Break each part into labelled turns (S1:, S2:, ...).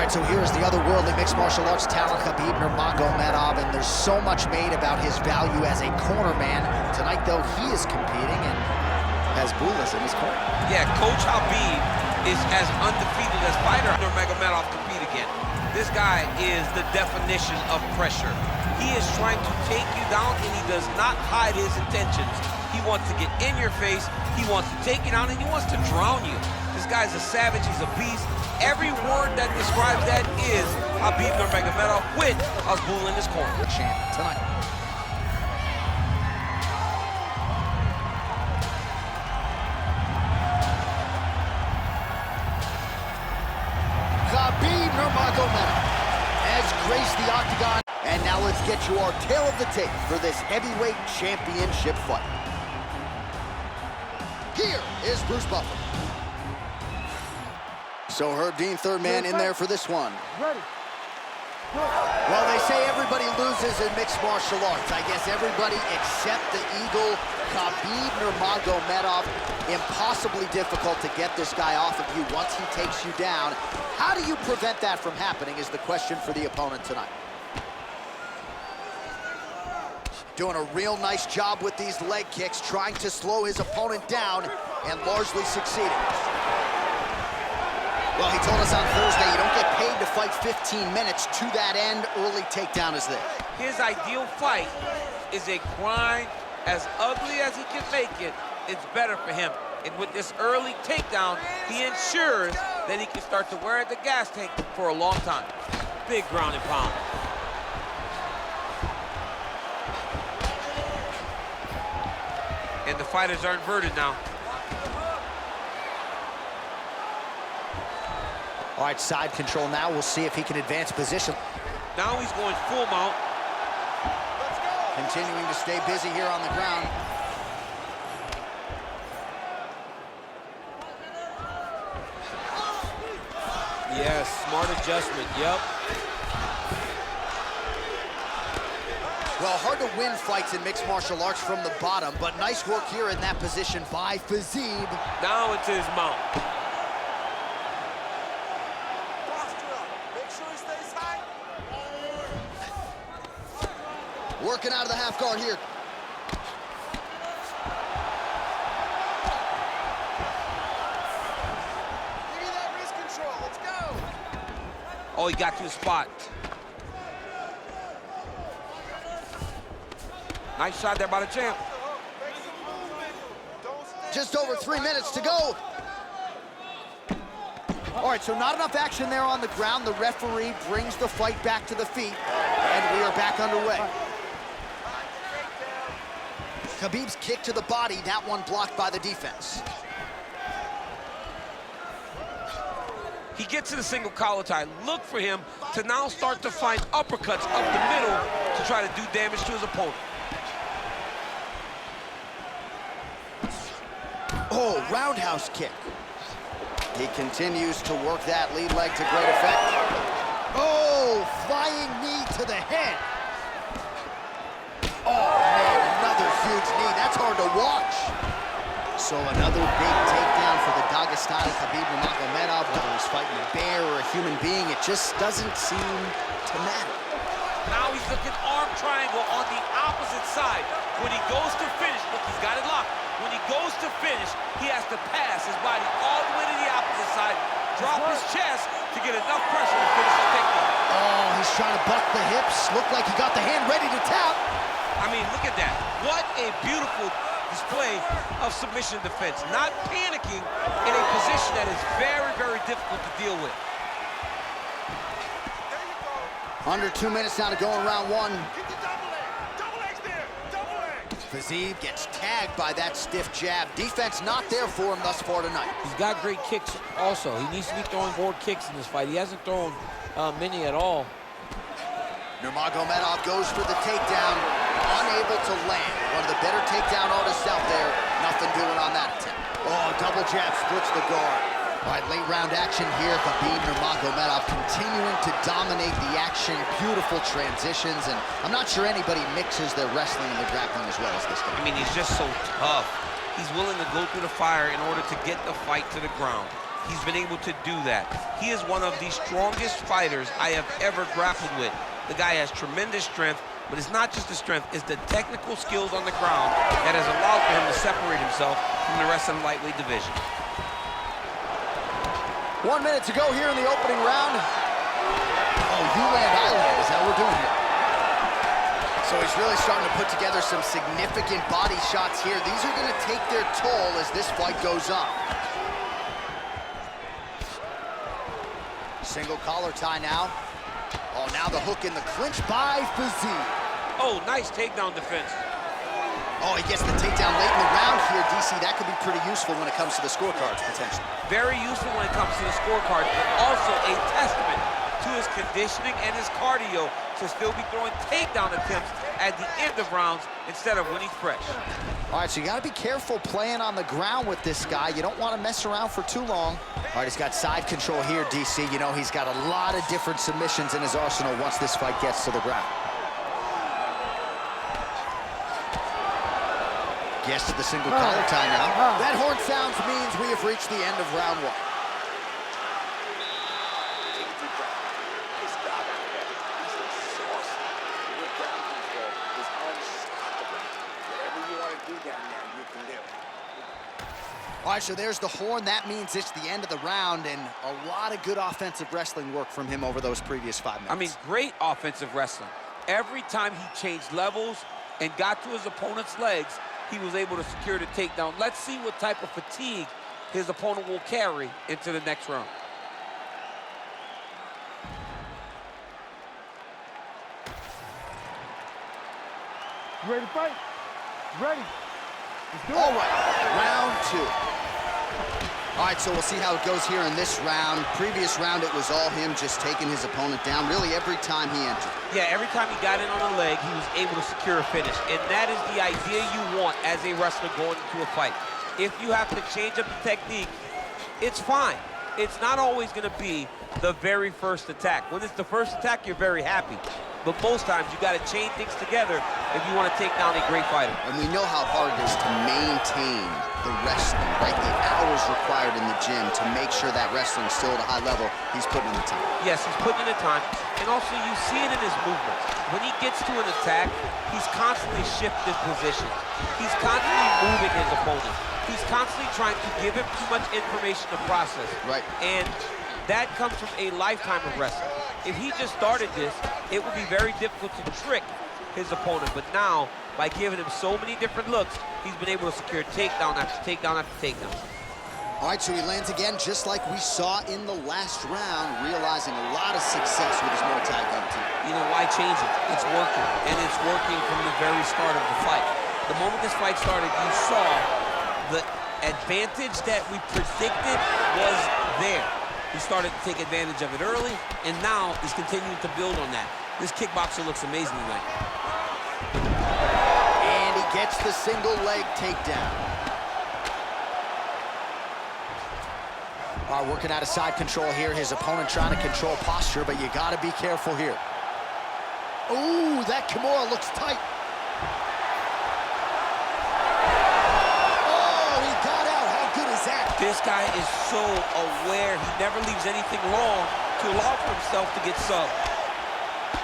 S1: right, so here's the otherworldly mixed martial arts talent, Khabib Nurmagomedov, and there's so much made about his value as a corner man. Tonight, though, he is competing and has Bulas in his corner.
S2: Yeah, Coach Habib is as undefeated as fighter Nurmagomedov compete again. This guy is the definition of pressure. He is trying to take you down, and he does not hide his intentions. He wants to get in your face, he wants to take you down, and he wants to drown you. This guy's a savage, he's a beast. Every word that describes that is Khabib Nurmagomedov with Azbul in his corner.
S1: Champ tonight. Khabib Nurmagomedov has graced the octagon. And now let's get you our tale of the tape for this heavyweight championship fight. Here is Bruce Buffer. So Herb Dean, third man in there for this one.
S3: Ready.
S1: Well, they say everybody loses in mixed martial arts. I guess everybody except the Eagle, Khabib Nurmagomedov. Impossibly difficult to get this guy off of you once he takes you down. How do you prevent that from happening is the question for the opponent tonight. Doing a real nice job with these leg kicks, trying to slow his opponent down and largely succeeding. Well, he told us on Thursday you don't get paid to fight 15 minutes. To that end, early takedown is there.
S2: His ideal fight is a grind. As ugly as he can make it, it's better for him. And with this early takedown, he ensures that he can start to wear the gas tank for a long time. Big ground and pound. And the fighters are inverted now.
S1: All right, side control now. We'll see if he can advance position.
S2: Now he's going full mount.
S1: Continuing to stay busy here on the ground.
S2: Yes, smart adjustment, yep.
S1: Well, hard to win fights in mixed martial arts from the bottom, but nice work here in that position by Fiziev.
S2: Now into his mount.
S1: Working out of the half guard here.
S3: Give me that wrist control. Let's go.
S2: Oh, he got to the spot. Nice shot there by the champ.
S1: Just over 3 minutes to go. All right, so not enough action there on the ground. The referee brings the fight back to the feet, and we are back underway. Khabib's kick to the body, that one blocked by the defense.
S2: He gets to the single collar tie. Look for him to now start to find uppercuts up the middle to try to do damage to his opponent.
S1: Oh, roundhouse kick. He continues to work that lead leg to great effect. Oh, flying knee to the head. Oh, man, another huge knee. That's hard to watch. So another big takedown for the Dagestani Khabib Nurmagomedov. Whether he's fighting a bear or a human being, it just doesn't seem to matter.
S2: Now he's looking arm triangle on the opposite side. When he goes to finish, look, he's got it locked. When he goes to finish, he has to pass his body all the way to the opposite side, drop his chest to get enough pressure to finish the takedown.
S1: Oh, he's trying to buck the hips. Looked like he got the hand ready to tap.
S2: I mean, look at that. What a beautiful display of submission defense. Not panicking in a position that is very, very difficult to deal with.
S1: Under 2 minutes now to go in round one.
S3: Get the double leg. Double legs there. Double leg.
S1: Fiziev gets tagged by that stiff jab. Defense not there for him thus far tonight.
S4: He's got great kicks also. He needs to be throwing more kicks in this fight. He hasn't thrown many at all.
S1: Nurmagomedov goes for the takedown, unable to land. One of the better takedown artists out there. Nothing doing on that attempt. Oh, double jab splits the guard. All right, late round action here. Khabib Nurmagomedov continuing to dominate the action. Beautiful transitions, and I'm not sure anybody mixes their wrestling and their grappling as well as this guy.
S2: I mean, he's just so tough. He's willing to go through the fire in order to get the fight to the ground. he's been able to do that. He is one of the strongest fighters I have ever grappled with. The guy has tremendous strength, but it's not just the strength, it's the technical skills on the ground that has allowed for him to separate himself from the rest of the lightweight division.
S1: 1 minute to go here in the opening round. Oh, you land, I land, is that what we're doing here? So he's really starting to put together some significant body shots here. These are going to take their toll as this fight goes on. Single collar tie now. Oh, now the hook in the clinch by Fiziev.
S2: Oh, nice takedown defense.
S1: Oh, he gets the takedown late in the round here, DC. That could be pretty useful when it comes to the scorecards, potentially.
S2: Very useful when it comes to the scorecard, but also a testament to his conditioning and his cardio to still be throwing takedown attempts at the end of rounds instead of when he's fresh.
S1: All right, so you got to be careful playing on the ground with this guy. You don't want to mess around for too long. All right, he's got side control here, DC. You know, he's got a lot of different submissions in his arsenal once this fight gets to the ground. Gets to the single collar tie now. That horn sounds means we have reached the end of round one. All right, so there's the horn. That means it's the end of the round, and a lot of good offensive wrestling work from him over those previous 5 minutes.
S2: I mean, great offensive wrestling. Every time he changed levels and got to his opponent's legs, he was able to secure the takedown. Let's see what type of fatigue his opponent will carry into the next round.
S3: You ready to fight? Ready. Let's do it.
S1: All right, round two. All right, so we'll see how it goes here in this round. Previous round, it was all him just taking his opponent down really every time he entered.
S2: Yeah, every time he got in on the leg, he was able to secure a finish. And that is the idea you want as a wrestler going into a fight. If you have to change up the technique, it's fine. It's not always going to be the very first attack. When it's the first attack, you're very happy. But most times, you got to chain things together if you want to take down a great fighter.
S1: And we know how hard it is to maintain the wrestling, right? The hours required in the gym to make sure that wrestling's still at a high level. He's putting in the time.
S2: Yes, he's putting in the time. And also, you see it in his movements. When he gets to an attack, he's constantly shifting positions. He's constantly moving his opponent. He's constantly trying to give him too much information to process.
S1: Right.
S2: And that comes from a lifetime of wrestling. If he just started this, it would be very difficult to trick his opponent. But now, by giving him so many different looks, he's been able to secure takedown after takedown after takedown.
S1: All right, so he lands again, just like we saw in the last round, realizing a lot of success with his Muay Thai game team.
S2: You know, why change it? It's working, and it's working from the very start of the fight. The moment this fight started, you saw the advantage that we predicted was there. He started to take advantage of it early, and now he's continuing to build on that. This kickboxer looks amazing tonight.
S1: And he gets the single leg takedown. All right, working out of side control here. His opponent trying to control posture, but you got to be careful here. Ooh, that Kimura looks tight.
S2: This guy is so aware. He never leaves anything wrong to allow for himself to get subbed.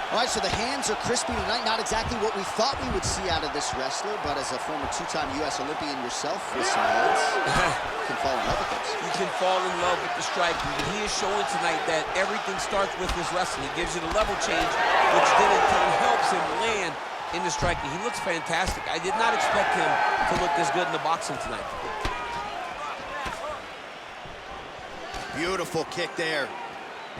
S1: All right, so the hands are crispy tonight. Not exactly what we thought we would see out of this wrestler, but as a former two-time U.S. Olympian yourself with some hands, you can fall in love with those.
S2: You can fall in love with the striking, but he is showing tonight that everything starts with his wrestling. He gives you the level change, which then in turn helps him land in the striking. He looks fantastic. I did not expect him to look this good in the boxing tonight.
S1: Beautiful kick there.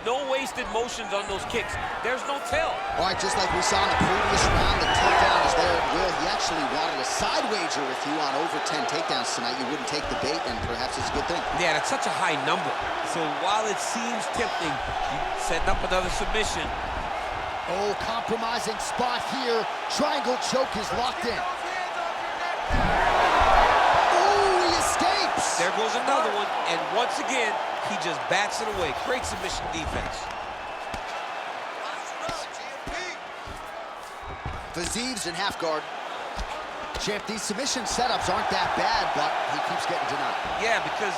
S2: No wasted motions on those kicks. There's no tell.
S1: All right, just like we saw in the previous round, the takedown is there at will. He actually wanted a side wager with you on over 10 takedowns tonight. You wouldn't take the bait, and perhaps it's a good thing.
S2: Yeah, that's such a high number. So while it seems tempting, you setting up another submission.
S1: Oh, compromising spot here. Triangle choke is locked in. Oh, he escapes.
S2: There goes another one, and once again, he just bats it away. Great submission defense.
S1: Fiziev's in half guard. Champ, these submission setups aren't that bad, but he keeps getting denied.
S2: Yeah, because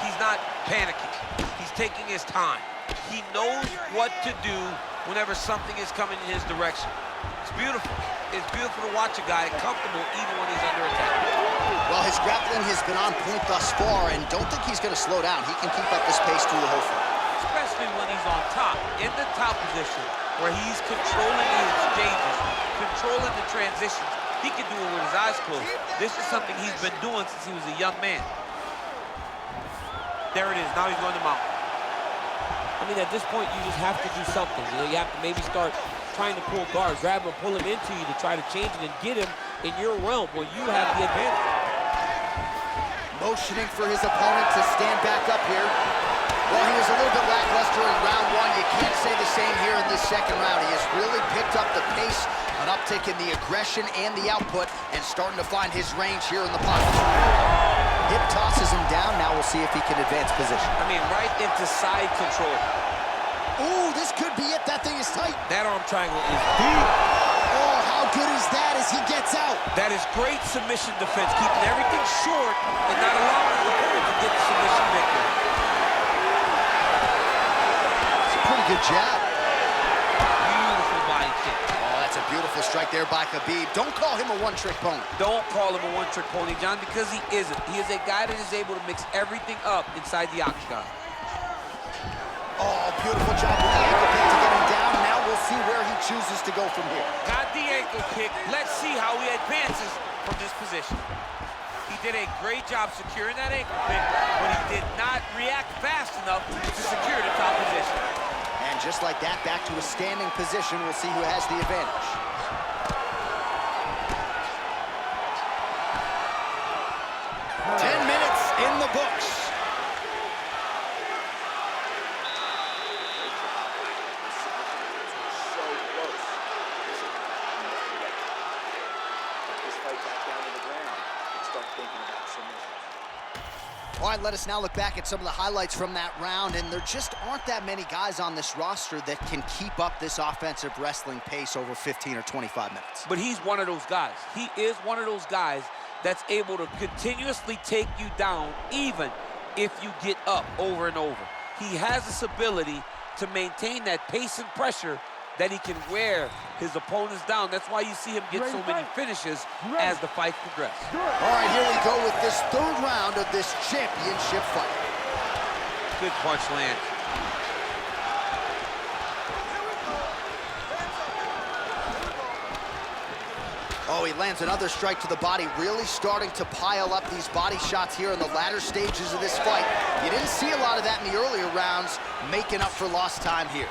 S2: he's not panicking. He's taking his time. He knows what to do whenever something is coming in his direction. It's beautiful. It's beautiful to watch a guy comfortable even when he's under attack.
S1: Well, his grappling has been on point thus far, and don't think he's going to slow down. He can keep up this pace through the whole fight.
S2: Especially when he's on top, in the top position, where he's controlling the exchanges, controlling the transitions. He can do it with his eyes closed. This is something he's been doing since he was a young man. There it is. Now he's going to mount.
S4: I mean, at this point, you just have to do something. You know, you have to maybe start trying to pull guards, grab him, pull him into you to try to change it and get him in your realm where you have the advantage.
S1: Motioning for his opponent to stand back up here. Well, he was a little bit lackluster in round one. You can't say the same here in this second round. He has really picked up the pace, an uptick in the aggression and the output, and starting to find his range here in the pocket. Hip tosses him down. Now we'll see if he can advance position.
S2: I mean, right into side control.
S1: Ooh, this could be it. That thing is tight.
S2: That arm triangle is deep.
S1: Oh, how good is that as he gets out?
S2: That is great submission defense, keeping everything short and not allowing the opponent to get the submission victory.
S1: It's a pretty good jab.
S2: Beautiful body kick.
S1: Oh, that's a beautiful strike there by Khabib. Don't call him a one-trick pony.
S2: Don't call him a one-trick pony, John, because he isn't. He is a guy that is able to mix everything up inside the octagon.
S1: Oh, beautiful job with the ankle kick to get him down. Now we'll see where he chooses to go from here.
S2: Got the ankle kick. Let's see how he advances from this position. He did a great job securing that ankle kick, but he did not react fast enough to secure the top position.
S1: And just like that, back to a standing position. We'll see who has the advantage. Ten minutes in the books. All right, let us now look back at some of the highlights from that round, and there just aren't that many guys on this roster that can keep up this offensive wrestling pace over 15 or 25 minutes.
S2: But he's one of those guys. He is one of those guys that's able to continuously take you down even if you get up over and over. He has this ability to maintain that pace and pressure that he can wear his opponents down. That's why you see him get so many finishes as the fight progresses.
S1: All right, here we go with this third round of this championship fight.
S2: Good punch land.
S1: Oh, he lands another strike to the body, really starting to pile up these body shots here in the latter stages of this fight. You didn't see a lot of that in the earlier rounds, making up for lost time here.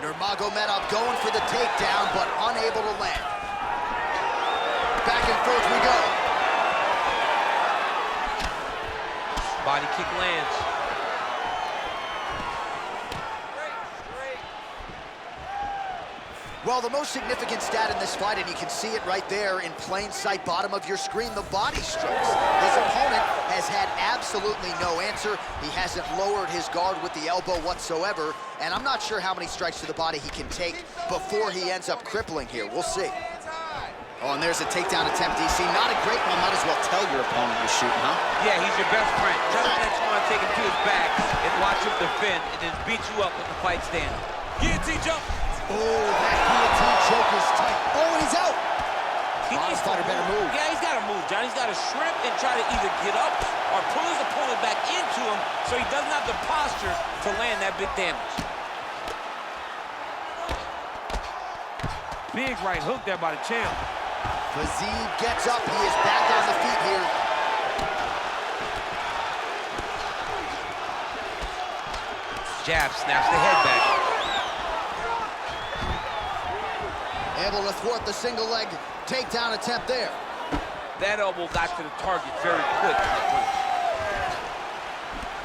S1: Nurmagomedov going for the takedown, but unable to land. Back and forth we go.
S2: Body kick lands.
S1: Well, the most significant stat in this fight, and you can see it right there in plain sight, bottom of your screen, the body strikes. His opponent has had absolutely no answer. He hasn't lowered his guard with the elbow whatsoever, and I'm not sure how many strikes to the body he can take before he ends up crippling here. We'll see. Oh, and there's a takedown attempt, DC. Not a great one. Might as well tell your opponent you're shooting, huh?
S2: Yeah, he's your best friend. Tell him that you want to take him to his back and watch him defend and then beat you up with the fight stand. Guillotine jump.
S1: Oh, that guillotine choke is tight. Oh, and he's out.
S2: He needs to
S1: fighter better move.
S2: Yeah, he's got to move, John. He's got to shrimp and try to either get up or pull his opponent back into him so he doesn't have the posture to land that big damage. Big right hook there by the champ.
S1: Fiziev gets up. He is back on the feet here.
S2: Jab snaps the head back.
S1: Able to thwart the single leg takedown attempt there.
S2: That elbow got to the target very quick.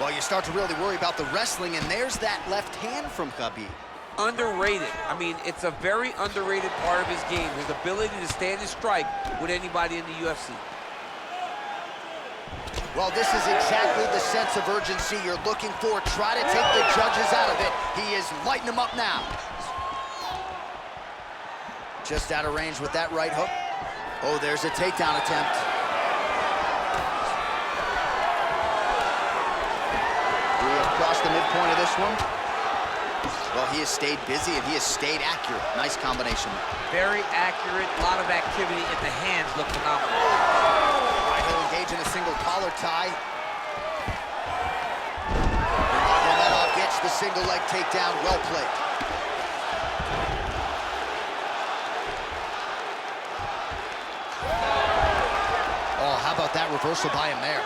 S1: Well, you start to really worry about the wrestling, and there's that left hand from Khabib.
S2: Underrated. I mean, it's a very underrated part of his game, his ability to stand and strike with anybody in the UFC.
S1: Well, this is exactly the sense of urgency you're looking for. Try to take the judges out of it. He is lighting them up now. Just out of range with that right hook. Oh, there's a takedown attempt. Across the midpoint of this one. Well, he has stayed busy and he has stayed accurate. Nice combination.
S2: Very accurate, a lot of activity in the hands, look phenomenal.
S1: All right, he'll engage in a single collar tie. Nurmagomedov gets the single leg takedown, well played. Oh, how about that reversal by him there?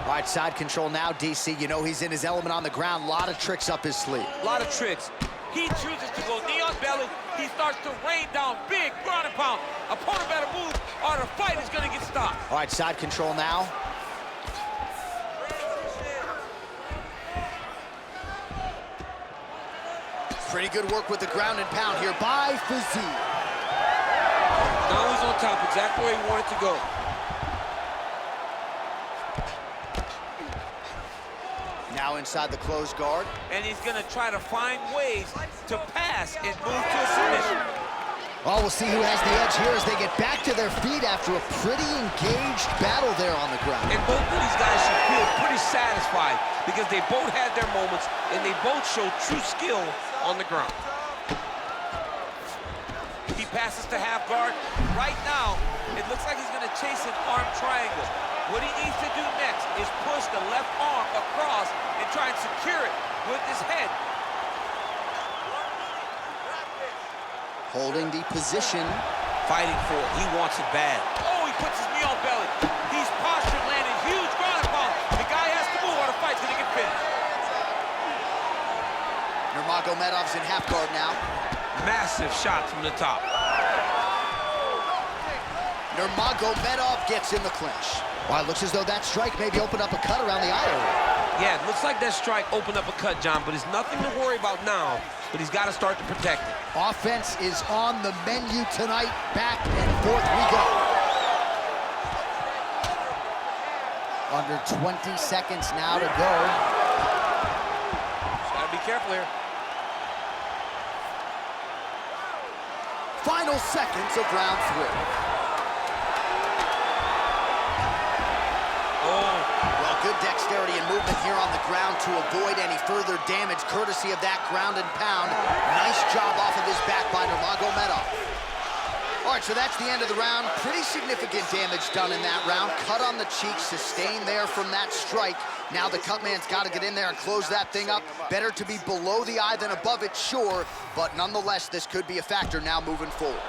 S1: All right, side control now, DC. You know he's in his element on the ground. A lot of tricks up his sleeve.
S4: A lot of tricks. He chooses to go knee on belly. He starts to rain down big ground and pound. Opponent better move or the fight is gonna get stopped.
S1: All right, side control now. Pretty good work with the ground and pound here by Fiziev.
S4: Now he's on top, exactly where he wanted to go.
S1: Now inside the closed guard.
S4: And he's gonna try to find ways to pass and move to a submission.
S1: Oh, we'll see who has the edge here as they get back to their feet after a pretty engaged battle there on the ground.
S2: And both of these guys should feel pretty satisfied because they both had their moments and they both showed true skill on the ground.
S4: He passes to half guard. Right now, it looks like he's gonna chase an arm triangle. What he needs to do next is push the left arm across and try and secure it with his head.
S1: Holding the position.
S2: Fighting for it. He wants it bad.
S4: Oh, he puts his knee on belly. He's postured, landing huge ground and pound. The guy has to move or the fight's gonna get finished.
S1: Nurmagomedov's in half guard now.
S2: Massive shot from the top.
S1: Nurmagomedov gets in the clinch. Wow, it looks as though that strike maybe opened up a cut around the eye area.
S2: Yeah, it looks like that strike opened up a cut, John, but it's nothing to worry about now, but he's got to start to protect it.
S1: Offense is on the menu tonight. Back and forth we go. Under 20 seconds now to go.
S4: Just gotta be careful here.
S1: Final seconds of round 3. Well, good dexterity and movement here on the ground to avoid any further damage, courtesy of that ground and pound. Nice job off of his back by Nurmagomedov. All right, so that's the end of the round. Pretty significant damage done in that round. Cut on the cheek, sustained there from that strike. Now the cut man's got to get in there and close that thing up. Better to be below the eye than above it, sure, but nonetheless, this could be a factor now moving forward.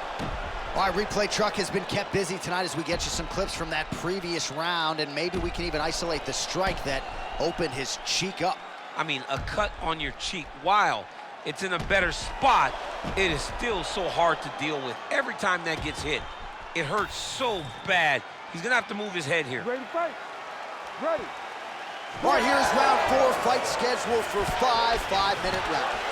S1: All right, replay truck has been kept busy tonight as we get you some clips from that previous round, and maybe we can even isolate the strike that opened his cheek up.
S2: I mean, a cut on your cheek, while it's in a better spot, it is still so hard to deal with. Every time that gets hit, it hurts so bad. He's gonna have to move his head here.
S3: Ready to fight? Ready.
S1: All right, here's round 4, fight scheduled for 5 5-minute rounds.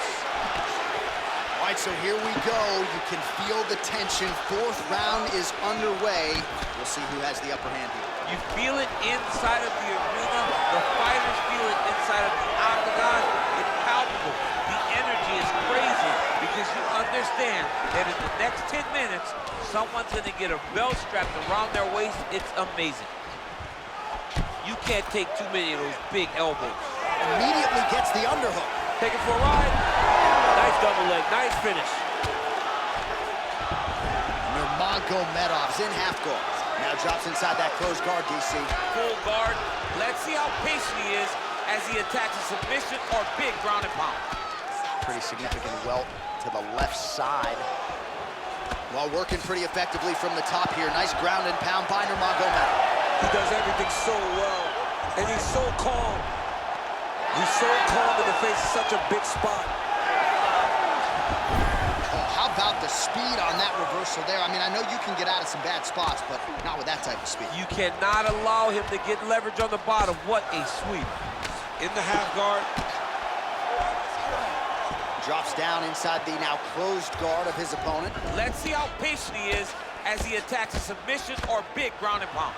S1: All right, so here we go. You can feel the tension. 4th round is underway. We'll see who has the upper hand here.
S2: You feel it inside of the arena. The fighters feel it inside of the octagon. It's palpable. The energy is crazy because you understand that in the next 10 minutes, someone's going to get a belt strapped around their waist. It's amazing. You can't take too many of those big elbows.
S1: Immediately gets the underhook.
S4: Take it for a ride. Nice double leg, nice finish.
S1: Nurmagomedov's in half guard. Now drops inside that closed guard, DC.
S4: Full guard. Let's see how patient he is as he attacks a submission or big ground and pound.
S1: Pretty significant welt to the left side. While working pretty effectively from the top here. Nice ground and pound by Nurmagomedov.
S4: He does everything so well, and he's so calm. He's so calm in the face of such a big spot.
S1: Oh, how about the speed on that reversal there? I mean, I know you can get out of some bad spots, but not with that type of speed.
S4: You cannot allow him to get leverage on the bottom. What a sweep. In the half guard.
S1: Drops down inside the now closed guard of his opponent.
S4: Let's see how patient he is as he attacks a submission or big ground and pound.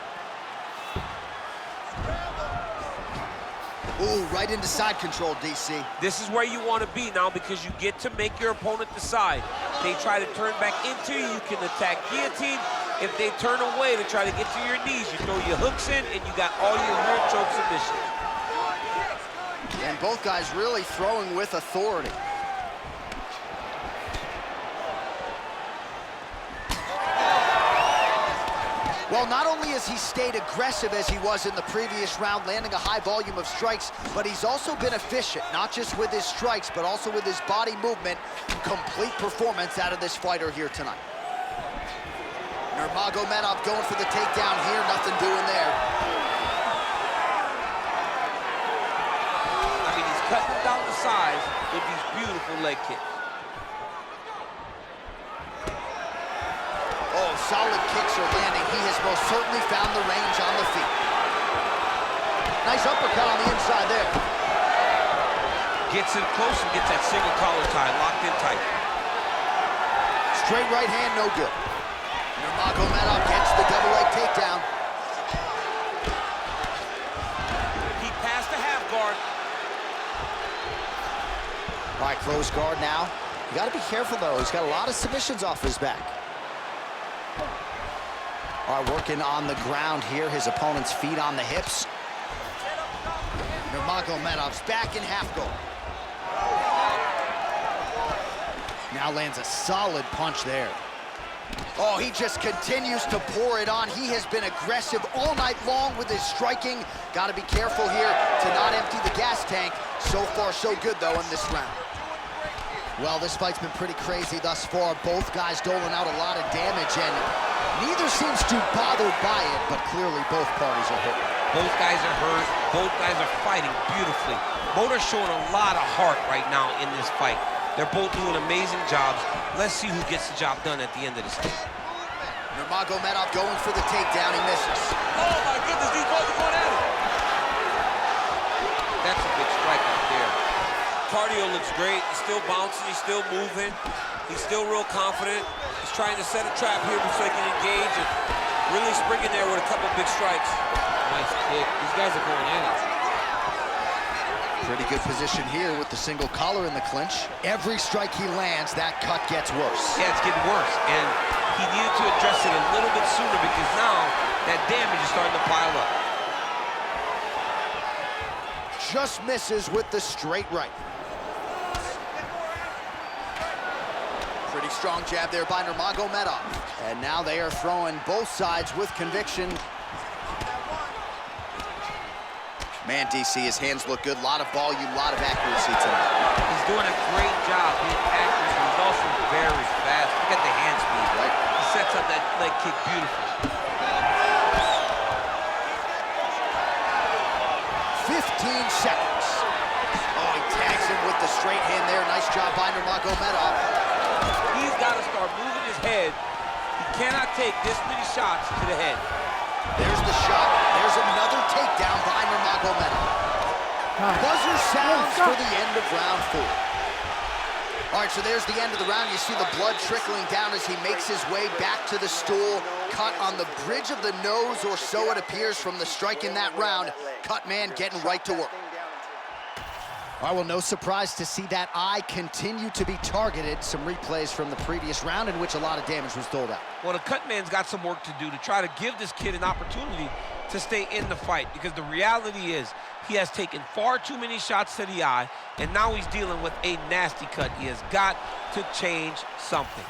S1: Ooh, right into side control, DC.
S2: This is where you want to be now because you get to make your opponent decide. They try to turn back into you, you can attack guillotine. If they turn away to try to get to your knees, you throw your hooks in and you got all your rear choke submissions.
S1: And both guys really throwing with authority. Well, not only has he stayed aggressive as he was in the previous round, landing a high volume of strikes, but he's also been efficient, not just with his strikes, but also with his body movement. Complete performance out of this fighter here tonight. Nurmagomedov going for the takedown here, nothing doing there.
S2: I mean, he's cutting down the size with these beautiful leg kicks.
S1: Oh, solid kicks are landing. He has most certainly found the range on the feet. Nice uppercut on the inside there.
S2: Gets in close and gets that single collar tie locked in tight.
S1: Straight right hand, no good. Nurmagomedov gets the double leg takedown.
S2: He passed the half guard.
S1: All right, close guard now. You got to be careful, though. He's got a lot of submissions off his back. All right, working on the ground here. His opponent's feet on the hips. Nurmagomedov's back in half guard. Now lands a solid punch there. Oh, he just continues to pour it on. He has been aggressive all night long with his striking. Got to be careful here to not empty the gas tank. So far, so good, though, in this round. Well, this fight's been pretty crazy thus far. Both guys doling out a lot of damage, and neither seems too bothered by it, but clearly both parties are hurt.
S2: Both guys are hurt. Both guys are fighting beautifully. Both are showing a lot of heart right now in this fight. They're both doing amazing jobs. Let's see who gets the job done at the end of this fight.
S1: Nurmagomedov going for the takedown. He misses.
S2: Oh, my goodness, these both are going at it. That's a big strike right there. Cardio looks great. He's still bouncing. He's still moving. He's still real confident. He's trying to set a trap here so he can engage and really spring in there with a couple big strikes. Nice kick. These guys are going at it.
S1: Pretty good position here with the single collar in the clinch. Every strike he lands, that cut gets worse.
S2: Yeah, it's getting worse. And he needed to address it a little bit sooner because now that damage is starting to pile up.
S1: Just misses with the straight right. Pretty strong jab there by Nurmagomedov. And now they are throwing both sides with conviction. Man, DC, his hands look good. A lot of volume, a lot of accuracy tonight.
S2: He's doing a great job being accurate. He's also very fast. Look at the hand speed, right? He sets up that leg kick beautifully.
S1: 15 seconds. Oh, he tags him with the straight hand there. Nice job by Nurmagomedov.
S2: He's got to start moving his head. He cannot take this many shots to the head.
S1: There's the shot. There's another takedown by Nurmagomedov. Buzzer sounds for the end of round 4. All right, so there's the end of the round. You see the blood trickling down as he makes his way back to the stool. Cut on the bridge of the nose, or so it appears from the strike in that round. Cut man getting right to work. All right, well, no surprise to see that eye continue to be targeted. Some replays from the previous round in which a lot of damage was doled out.
S2: Well, the cut man's got some work to do to try to give this kid an opportunity to stay in the fight, because the reality is he has taken far too many shots to the eye, and now he's dealing with a nasty cut. He has got to change something.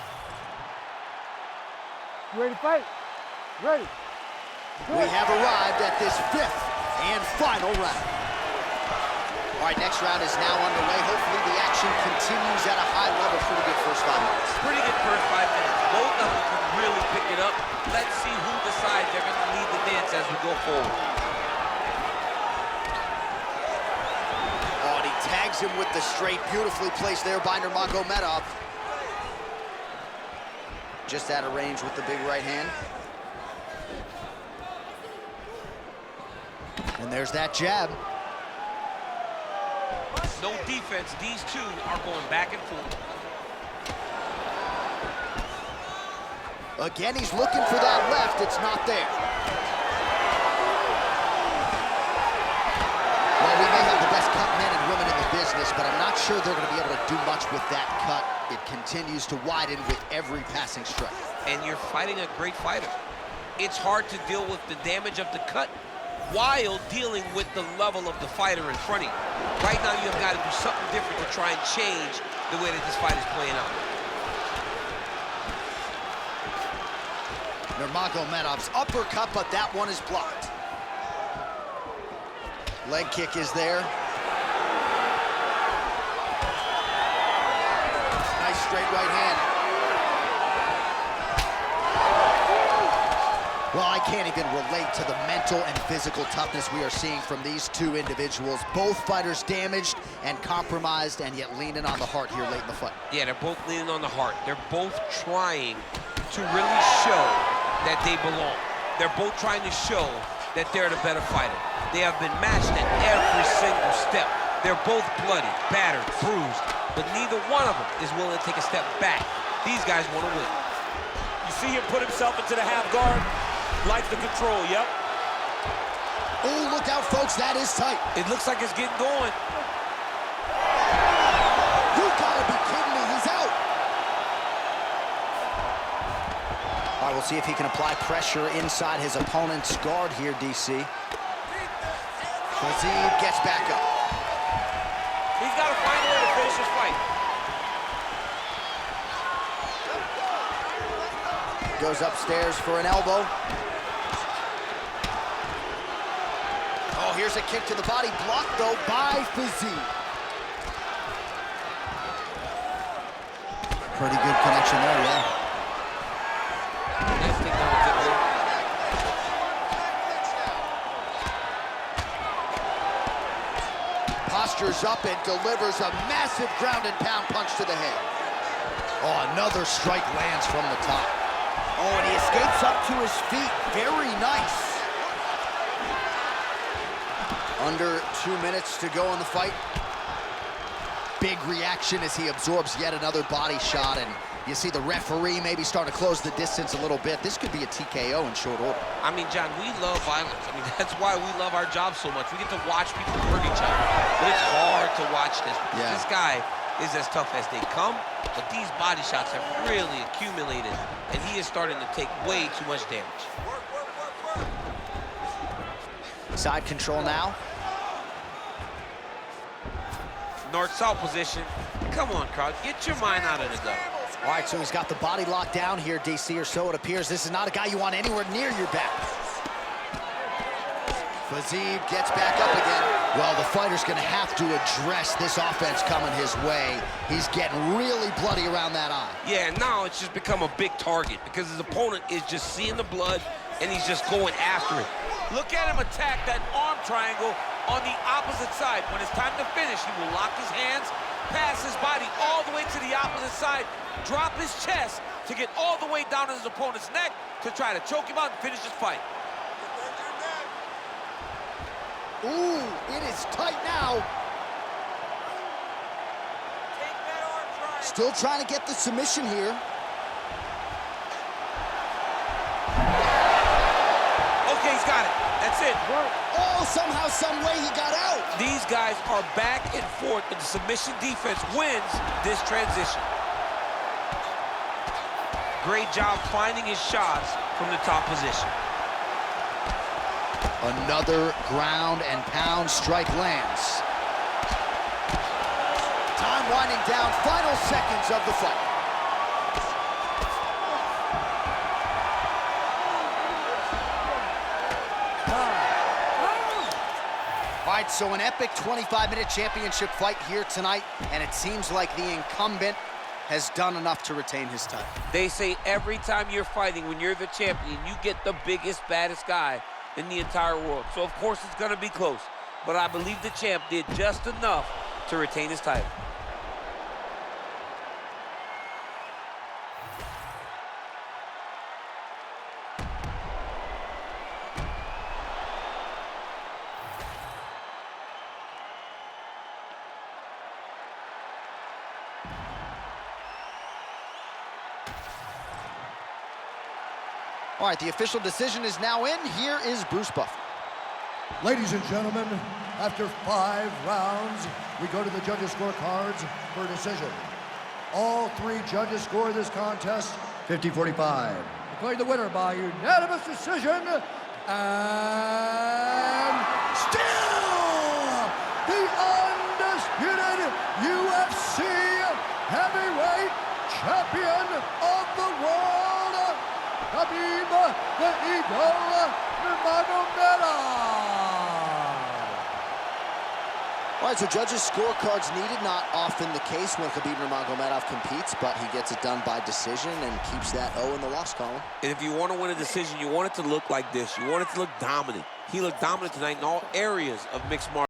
S3: You ready to fight? Ready.
S1: We have arrived at this 5th and final round. All right, next round is now underway. Hopefully the action continues at a high level. Pretty good first 5 minutes.
S2: Pretty good first 5 minutes. Both of them can really pick it up. Let's see who decides they're going to lead the dance as we go forward.
S1: Oh, and he tags him with the straight. Beautifully placed there by Nurmagomedov. Just out of range with the big right hand. And there's that jab.
S2: No defense. These two are going back and forth.
S1: Again, he's looking for that left. It's not there. Well, we may have the but I'm not sure they're going to be able to do much with that cut. It continues to widen with every passing strike.
S2: And you're fighting a great fighter. It's hard to deal with the damage of the cut while dealing with the level of the fighter in front of you. Right now, you've got to do something different to try and change the way that this fight is playing out.
S1: Nurmagomedov's uppercut, but that one is blocked. Leg kick is there. Nice straight right hand. Well, I can't even relate to the mental and physical toughness we are seeing from these two individuals. Both fighters damaged and compromised, and yet leaning on the heart here late in the fight.
S2: Yeah, they're both leaning on the heart. They're both trying to really show that they belong. They're both trying to show that they're the better fighter. They have been matched at every single step. They're both bloody, battered, bruised, but neither one of them is willing to take a step back. These guys want to win.
S4: You see him put himself into the half guard. Likes the control, yep.
S1: Oh, look out, folks, that is tight.
S4: It looks like it's getting going.
S1: You gotta be kidding me, he's out. All right, we'll see if he can apply pressure inside his opponent's guard here, DC. Fiziev gets back up.
S4: He's got to find a way to finish this fight.
S1: Goes upstairs for an elbow. Oh, here's a kick to the body, blocked though by Fiziev. Pretty good connection there, yeah.
S2: Nice takedown with it.
S1: Postures up and delivers a massive ground and pound punch to the head. Oh, another strike lands from the top. Oh, and he escapes up to his feet. Very nice. Under 2 minutes to go in the fight. Big reaction as he absorbs yet another body shot, and you see the referee maybe starting to close the distance a little bit. This could be a TKO in short order.
S2: I mean, John, we love violence. I mean, that's why we love our job so much. We get to watch people hurt each other. But it's hard to watch this.
S1: Yeah.
S2: This guy is as tough as they come, but these body shots have really accumulated, and he is starting to take way too much damage.
S1: Side control now.
S2: North-south position. Come on, crowd. Get your mind out of the gutter.
S1: All right, so he's got the body locked down here, DC, or so it appears. This is not a guy you want anywhere near your back. Fiziev gets back up again. Well, the fighter's gonna have to address this offense coming his way. He's getting really bloody around that eye.
S2: Yeah, now it's just become a big target because his opponent is just seeing the blood and he's just going after it.
S4: Look at him attack that arm triangle on the opposite side. When it's time to finish, he will lock his hands, pass his body all the way to the opposite side, drop his chest to get all the way down to his opponent's neck to try to choke him out and finish this fight.
S1: Ooh, it is tight now.
S4: Take that arm triangle.
S1: Still trying to get the submission here.
S2: Okay, he's got it. That's it.
S1: Oh, somehow, some way he got out.
S2: These guys are back and forth, but the submission defense wins this transition. Great job finding his shots from the top position.
S1: Another ground and pound strike lands. Time winding down, final seconds of the fight. All right, so an epic 25-minute championship fight here tonight, and it seems like the incumbent has done enough to retain his title.
S2: They say every time you're fighting, when you're the champion, you get the biggest, baddest guy in the entire world. So, of course, it's going to be close. But I believe the champ did just enough to retain his title.
S1: All right, the official decision is now in. Here is Bruce Buffer.
S3: Ladies and gentlemen,
S5: After 5 rounds, we go to the judges' scorecards for a decision. All 3 judges score this contest 50-45. Declaring the winner by unanimous decision, and still the undisputed UFC heavyweight champion of the world, Khabib the Eagle Nurmagomedov.
S1: All right, so judges' scorecards needed. Not often the case when Khabib Nurmagomedov competes, but he gets it done by decision and keeps that O in the loss column.
S2: And if you want to win a decision, you want it to look like this. You want it to look dominant. He looked dominant tonight in all areas of mixed martial arts.